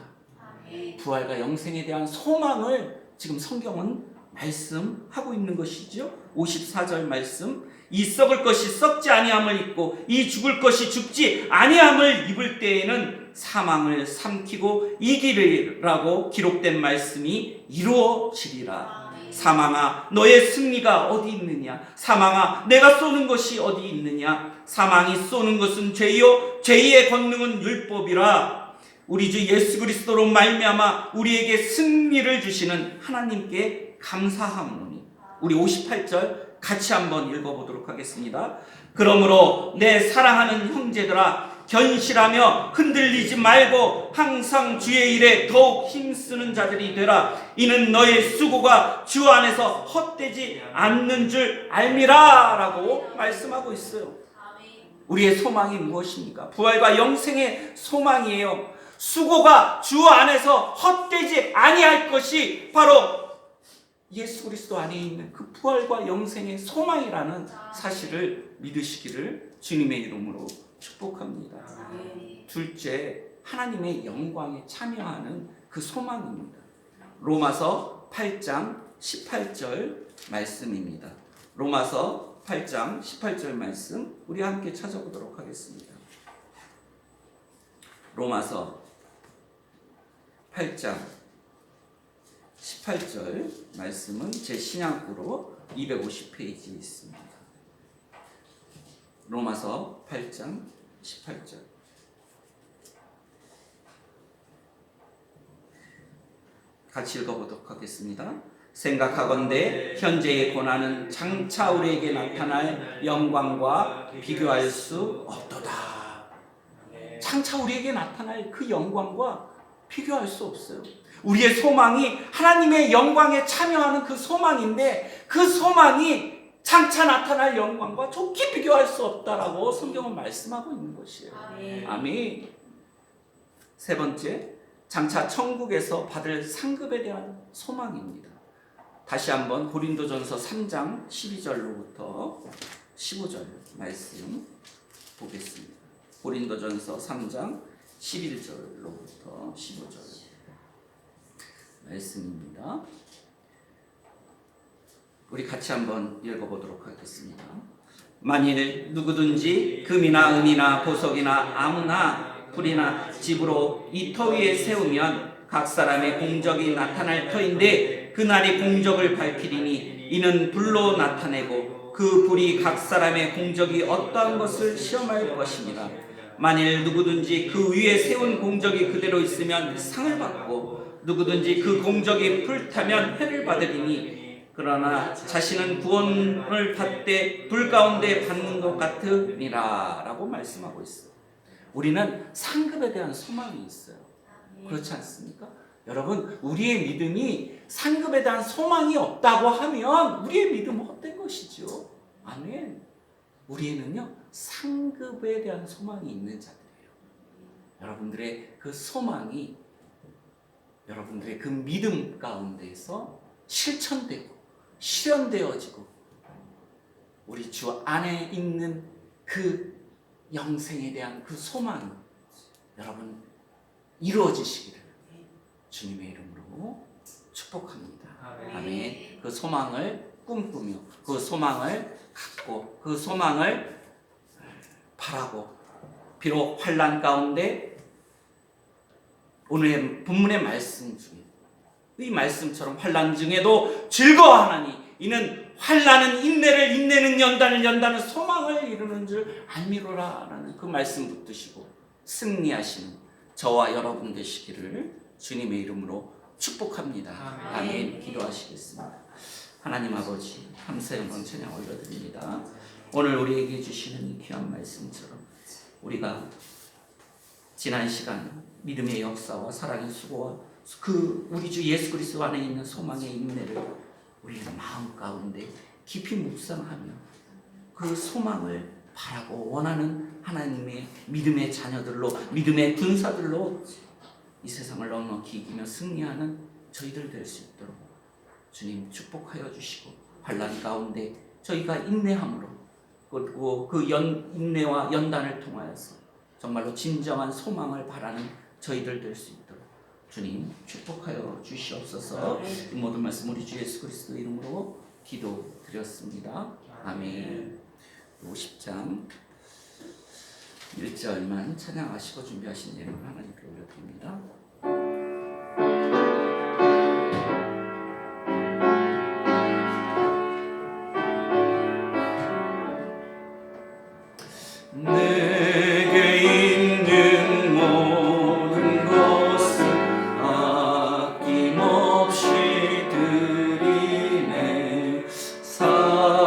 부활과 영생에 대한 소망을 지금 성경은 말씀하고 있는 것이죠. 54절 말씀, 이 썩을 것이 썩지 아니함을 입고 이 죽을 것이 죽지 아니함을 입을 때에는 사망을 삼키고 이기리라고 기록된 말씀이 이루어지리라. 사망아 너의 승리가 어디 있느냐? 사망아 내가 쏘는 것이 어디 있느냐? 사망이 쏘는 것은 죄요 죄의 권능은 율법이라. 우리 주 예수 그리스도로 말미암아 우리에게 승리를 주시는 하나님께 감사하오니. 우리 58절 같이 한번 읽어보도록 하겠습니다. 그러므로 내 사랑하는 형제들아 견실하며 흔들리지 말고 항상 주의 일에 더욱 힘쓰는 자들이 되라. 이는 너의 수고가 주 안에서 헛되지 않는 줄 알미라 라고 말씀하고 있어요. 우리의 소망이 무엇입니까? 부활과 영생의 소망이에요. 수고가 주 안에서 헛되지 아니할 것이 바로 예수 그리스도 안에 있는 그 부활과 영생의 소망이라는 사실을 믿으시기를 주님의 이름으로 축복합니다. 둘째, 하나님의 영광에 참여하는 그 소망입니다. 로마서 8장 18절 말씀입니다. 로마서 8장 18절 말씀 우리 함께 찾아보도록 하겠습니다. 로마서 8장 18절 말씀은 제 신약으로 250페이지에 있습니다. 로마서 8장 18절 같이 읽어보도록 하겠습니다. 생각하건대 현재의 고난은 장차 우리에게 나타날 영광과 비교할 수 없도다. 장차 우리에게 나타날 그 영광과 비교할 수 없어요. 우리의 소망이 하나님의 영광에 참여하는 그 소망인데 그 소망이 장차 나타날 영광과 좋게 비교할 수 없다라고 성경은 말씀하고 있는 것이에요. 아멘. 세 번째, 장차 천국에서 받을 상급에 대한 소망입니다. 다시 한번 고린도전서 3장 12절로부터 15절 말씀 보겠습니다. 고린도전서 3장 11절로부터 15절 말씀입니다. 우리 같이 한번 읽어보도록 하겠습니다. 만일 누구든지 금이나 은이나 보석이나 아무나 불이나 집으로 이 터 위에 세우면 각 사람의 공적이 나타날 터인데 그날이 공적을 밝히리니 이는 불로 나타내고 그 불이 각 사람의 공적이 어떠한 것을 시험할 것입니다. 만일 누구든지 그 위에 세운 공적이 그대로 있으면 상을 받고 누구든지 그 공적이 불타면 해를 받으리니 그러나 자신은 구원을 받되 불 가운데 받는 것 같으니라 라고 말씀하고 있어요. 우리는 상급에 대한 소망이 있어요. 그렇지 않습니까? 여러분, 우리의 믿음이 상급에 대한 소망이 없다고 하면 우리의 믿음은 헛된 것이죠. 아멘. 우리에는요 상급에 대한 소망이 있는 자들이에요. 여러분들의 그 소망이 여러분들의 그 믿음 가운데에서 실천되고 실현되어지고 우리 주 안에 있는 그 영생에 대한 그 소망이 여러분 이루어지시기를 주님의 이름으로 축복합니다. 아멘. 그 소망을 꿈꾸며 그 소망을 갖고 그 소망을 바라고 비록 환난 가운데 오늘의 본문의 말씀 중에 이 말씀처럼 환난 중에도 즐거워하나니 이는 환난은 인내를 인내는 연단을 연단은 소망을 이루는 줄 알미로라 라는 그 말씀 붙드시고 승리하시는 저와 여러분 되시기를 주님의 이름으로 축복합니다. 아멘. 기도하시겠습니다. 하나님 아버지 감사 영광 찬양 올려드립니다. 오늘 우리에게 주시는 이 귀한 말씀처럼 우리가 지난 시간 믿음의 역사와 사랑의 수고와 그 우리 주 예수 그리스도 안에 있는 소망의 인내를 우리의 마음 가운데 깊이 묵상하며 그 소망을 바라고 원하는 하나님의 믿음의 자녀들로, 믿음의 군사들로 이 세상을 넉넉히 이기며 승리하는 저희들 될 수 있도록 주님 축복하여 주시고, 환난 가운데 저희가 인내함으로, 그리고 그 인내와 연단을 통하여서 정말로 진정한 소망을 바라는 저희들 될 수 있도록 주님 축복하여 주시옵소서. 이 모든 말씀 우리 주 예수 그리스도 이름으로 기도드렸습니다. 아멘. 50장 1절만 찬양하시고 준비하신 예물 하나님께 올려드립니다. 내게 있는 모든 것을 아낌없이 드리네. 사랑하고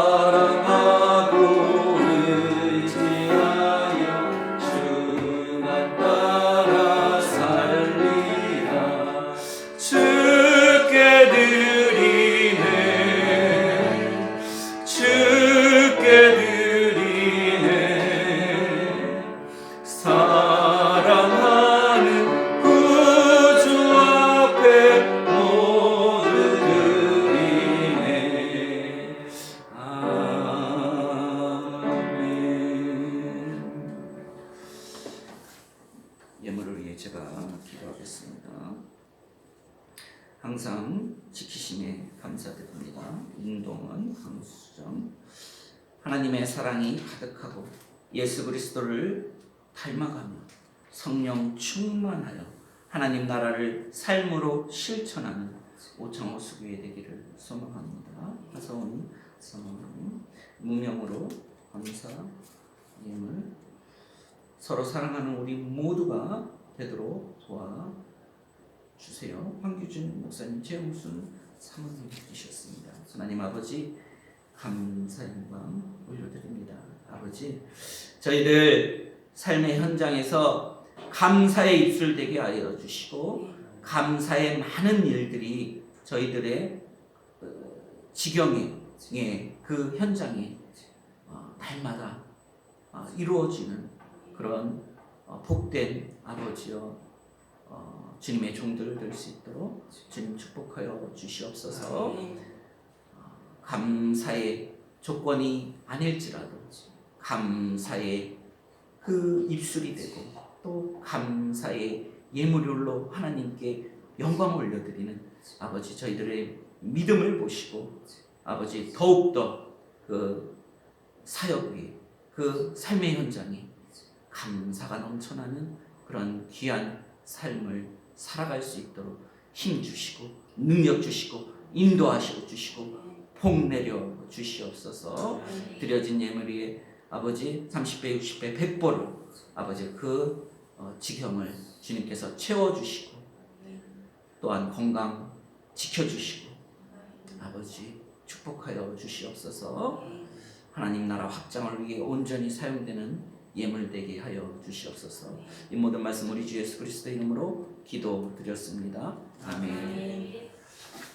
의지하여 주만 따라 살리라. 주께 드리네. 주께 드리네. 사랑하는 구주 앞에 모두 드리네. 아멘. 예물을 위해 제가 기도하겠습니다. 항상 지키심에 감사드립니다. 인동은 강수정. 하나님의 사랑이 가득하고 예수 그리스도를 닮아가며 성령 충만하여 하나님 나라를 삶으로 실천하는 오창호 수교회 되기를 소망합니다. 하서원 성모님 무명으로 감사 예물 서로 사랑하는 우리 모두가 되도록 도와주세요. 황규준 목사님, 최영순 사모님 주셨습니다. 하나님 아버지 감사의 영광 올려드립니다. 아버지, 저희들 삶의 현장에서 감사의 입술 되게 하여 주시고, 감사의 많은 일들이 저희들의 지경에, 그 현장에 날마다 이루어지는 그런 복된 아버지여, 주님의 종들을 될 수 있도록 주님 축복하여 주시옵소서. 감사의 조건이 아닐지라도 감사의 그 입술이 되고, 또 감사의 예물로 하나님께 영광을 올려드리는 아버지, 저희들의 믿음을 보시고 아버지 더욱더 그 사역 위에, 그 삶의 현장에 감사가 넘쳐나는 그런 귀한 삶을 살아갈 수 있도록 힘 주시고 능력 주시고 인도하시고 주시고 복 내려 주시옵소서. 드려진 예물 위에 아버지 30배, 60배, 100배로 아버지 그 지경을 주님께서 채워주시고, 또한 건강 지켜주시고 아버지 축복하여 주시옵소서. 하나님 나라 확장을 위해 온전히 사용되는 예물 되게 하여 주시옵소서. 이 모든 말씀 우리 주 예수 그리스도 이름으로 기도드렸습니다. 아멘.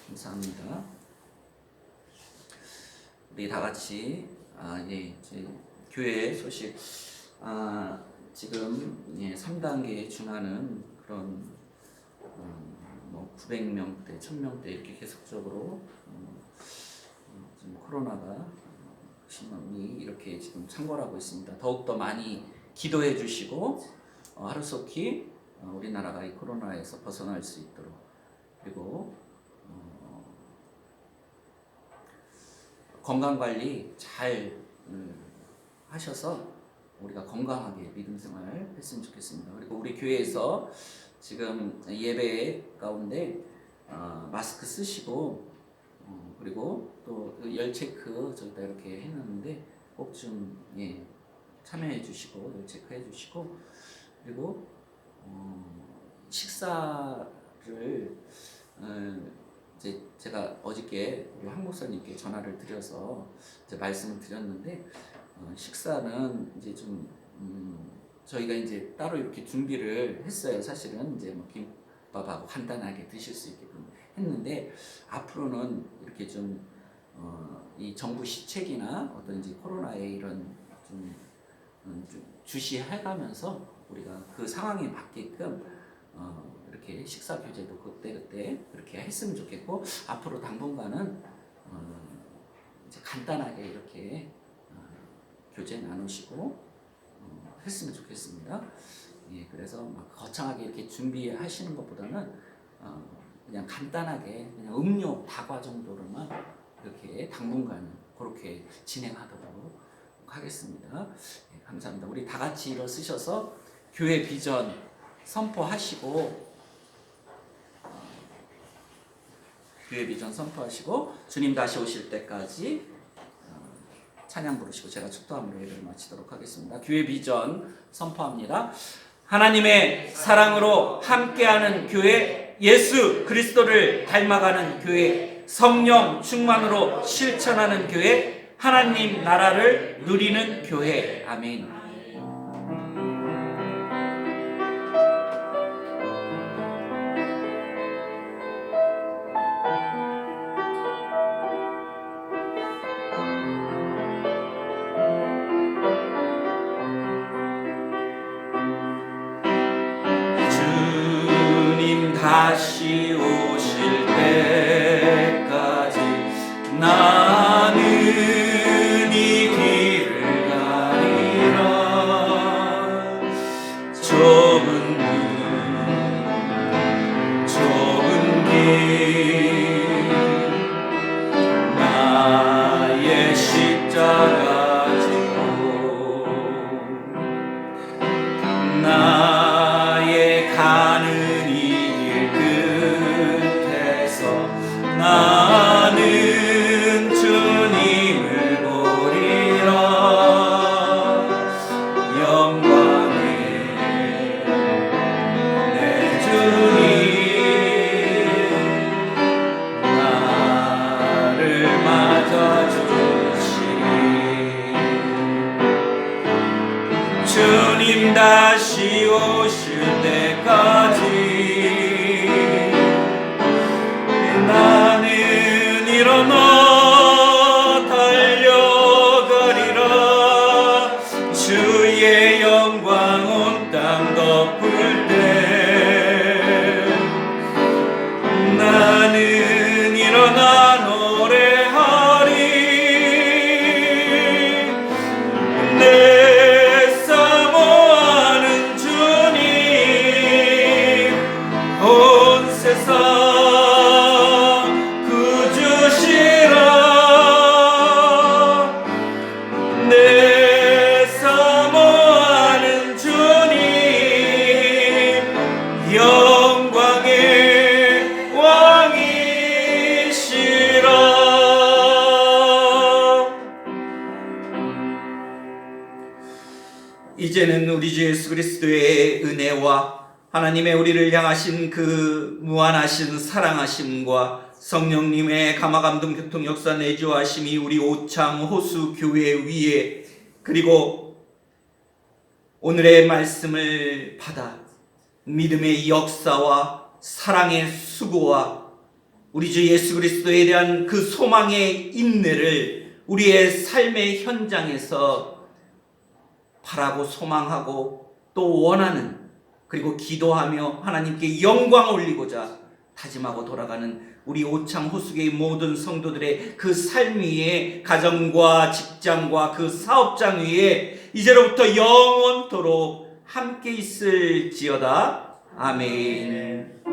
감사합니다. 우리 다 같이 이제 교회 소식, 지금 3단계에 준하는 그런 900명대, 1000명대 이렇게 계속적으로 지금 코로나가 심히 이렇게 지금 창궐하고 있습니다. 더욱더 많이 기도해 주시고 하루속히 우리나라가 이 코로나에서 벗어날 수 있도록, 그리고 건강관리 잘 하셔서 우리가 건강하게 믿음 생활 했으면 좋겠습니다. 그리고 우리 교회에서 지금 예배 가운데 마스크 쓰시고, 그리고 또 열 체크 저기다 이렇게 해놨는데 꼭 좀 참여해 주시고 열 체크해 주시고, 그리고 식사를 이제 제가 어저께 우리 황 목사님께 전화를 드려서 이제 말씀을 드렸는데, 식사는 이제 좀 저희가 이제 따로 이렇게 준비를 했어요. 사실은 이제 뭐 김밥하고 간단하게 드실 수 있게끔 했는데, 앞으로는 이렇게 좀 이 정부 시책이나 어떤 이제 코로나의 이런 좀 주시해가면서 우리가 그 상황에 맞게끔 이렇게 식사 교제도 그때 그렇게 했으면 좋겠고, 앞으로 당분간은 이제 간단하게 이렇게 교제 나누시고 했으면 좋겠습니다. 예, 그래서 막 거창하게 이렇게 준비하시는 것보다는 그냥 간단하게 그냥 음료 다과 정도로만 이렇게 당분간은 그렇게 진행하도록 하겠습니다. 예, 감사합니다. 우리 다 같이 일어서셔서 교회 비전 선포하시고 주님 다시 오실 때까지 찬양 부르시고 제가 축도함으로 예배를 마치도록 하겠습니다. 교회 비전 선포합니다. 하나님의 사랑으로 함께하는 교회, 예수 그리스도를 닮아가는 교회, 성령 충만으로 실천하는 교회, 하나님 나라를 누리는 교회. 아멘. 다시 오실 때까지 나는 이 길을 가리라. 좁은 길 나의 십자가 지고 나의 가는 나는 주님을 보리라. 영광의 내 주님 나를 맞아주시리. 주님 다시 오실 때까지 나는 일어나 달려가리라. 주의 영광 온 땅 덮을 때 나는 일어나 노래하리. 내 사모하는 주님 온 세상 이제는 우리 주 예수 그리스도의 은혜와 하나님의 우리를 향하신 그 무한하신 사랑하심과 성령님의 감화감동 교통 역사 내주하심이 우리 오창 호수 교회 위에, 그리고 오늘의 말씀을 받아 믿음의 역사와 사랑의 수고와 우리 주 예수 그리스도에 대한 그 소망의 인내를 우리의 삶의 현장에서 바라고 소망하고 또 원하는, 그리고 기도하며 하나님께 영광 올리고자 다짐하고 돌아가는 우리 오창 호수교의 모든 성도들의 그 삶 위에, 가정과 직장과 그 사업장 위에 이제로부터 영원토록 함께 있을지어다. 아멘.